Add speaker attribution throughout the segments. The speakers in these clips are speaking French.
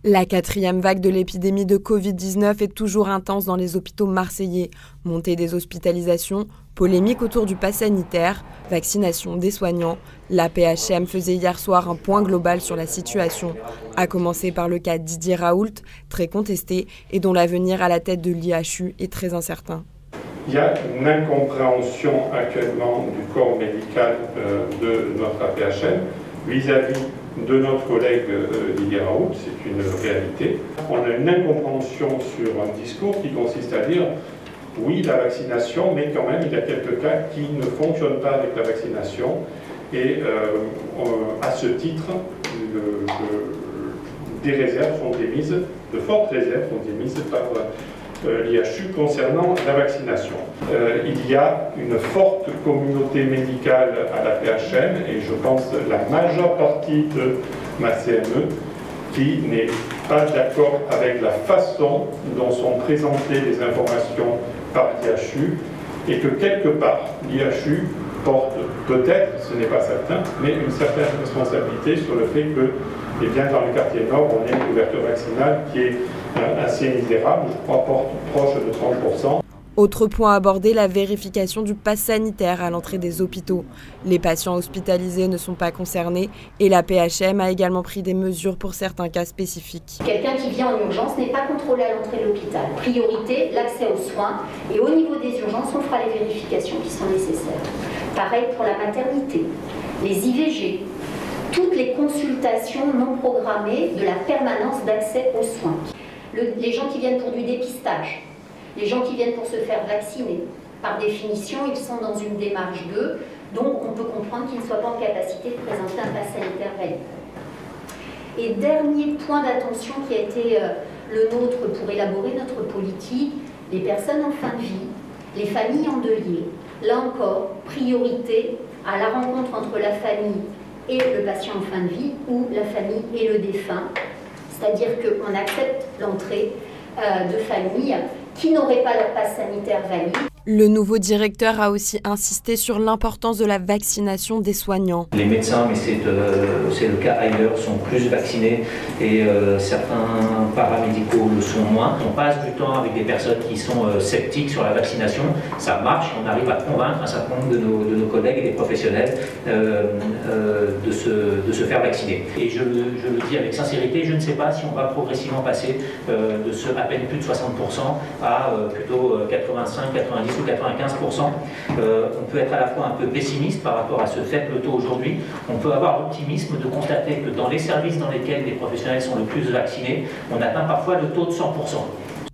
Speaker 1: La quatrième vague de l'épidémie de Covid-19 est toujours intense dans les hôpitaux marseillais. Montée des hospitalisations, polémique autour du pass sanitaire, vaccination des soignants. La PHM faisait hier soir un point global sur la situation, à commencer par le cas Didier Raoult, très contesté et dont l'avenir à la tête de l'IHU est très incertain.
Speaker 2: Il y a une incompréhension actuellement du corps médical de notre APHM vis-à-vis de notre collègue Didier Raoult, c'est une réalité. On a une incompréhension sur un discours qui consiste à dire oui, la vaccination, mais quand même il y a quelques cas qui ne fonctionnent pas avec la vaccination et à ce titre, des réserves sont émises, de fortes réserves sont émises par l'IHU concernant la vaccination. Il y a une forte communauté médicale à la PHM et je pense la majeure partie de ma CME qui n'est pas d'accord avec la façon dont sont présentées les informations par l'IHU et que quelque part l'IHU porte peut-être, ce n'est pas certain, mais une certaine responsabilité sur le fait que eh bien, dans le quartier nord, on a une couverture vaccinale qui est assez misérable, je crois proche de 30%.
Speaker 1: Autre point abordé, la vérification du pass sanitaire à l'entrée des hôpitaux. Les patients hospitalisés ne sont pas concernés et la PHM a également pris des mesures pour certains cas spécifiques.
Speaker 3: Quelqu'un qui vient en urgence n'est pas contrôlé à l'entrée de l'hôpital. Priorité, l'accès aux soins et au niveau des urgences, on fera les vérifications qui sont nécessaires. Pareil pour la maternité, les IVG, toutes les consultations non programmées de la permanence d'accès aux soins. Les gens qui viennent pour du dépistage, les gens qui viennent pour se faire vacciner, par définition, ils sont dans une démarche 2, donc on peut comprendre qu'ils ne soient pas en capacité de présenter un pass sanitaire valide. Et dernier point d'attention qui a été le nôtre pour élaborer notre politique, les personnes en fin de vie, les familles endeuillées. Là encore, priorité à la rencontre entre la famille et le patient en fin de vie ou la famille et le défunt. C'est-à-dire qu'on accepte l'entrée de familles qui n'auraient pas leur passe sanitaire valide.
Speaker 1: Le nouveau directeur a aussi insisté sur l'importance de la vaccination des soignants.
Speaker 4: Les médecins, mais c'est le cas ailleurs, sont plus vaccinés et certains paramédicaux le sont moins. On passe du temps avec des personnes qui sont sceptiques sur la vaccination. Ça marche, on arrive à convaincre un certain nombre de nos collègues et des professionnels de se faire vacciner. Et je le dis avec sincérité, je ne sais pas si on va progressivement passer de ce à peine plus de 60% à plutôt 85, 90 ou 95%. On peut être à la fois un peu pessimiste par rapport à ce faible taux aujourd'hui. On peut avoir l'optimisme de constater que dans les services dans lesquels les professionnels sont le plus vaccinés, on atteint parfois le taux de 100%.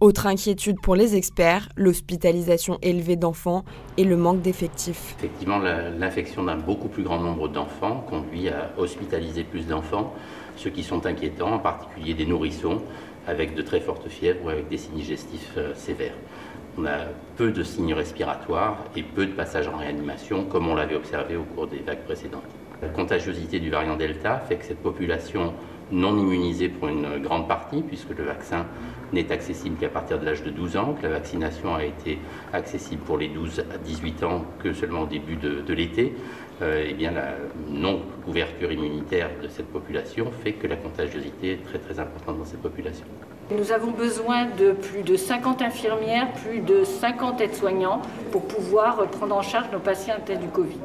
Speaker 1: Autre inquiétude pour les experts, l'hospitalisation élevée d'enfants et le manque d'effectifs.
Speaker 5: Effectivement, l'infection d'un beaucoup plus grand nombre d'enfants conduit à hospitaliser plus d'enfants, ce qui sont inquiétants, en particulier des nourrissons, avec de très fortes fièvres ou avec des signes digestifs sévères. On a peu de signes respiratoires et peu de passages en réanimation, comme on l'avait observé au cours des vagues précédentes. La contagiosité du variant Delta fait que cette population non immunisée pour une grande partie, puisque le vaccin n'est accessible qu'à partir de l'âge de 12 ans, que la vaccination a été accessible pour les 12 à 18 ans que seulement au début de l'été, eh bien la non-couverture immunitaire de cette population fait que la contagiosité est très très importante dans cette population.
Speaker 6: Nous avons besoin de plus de 50 infirmières, plus de 50 aides-soignants pour pouvoir prendre en charge nos patients atteints du Covid.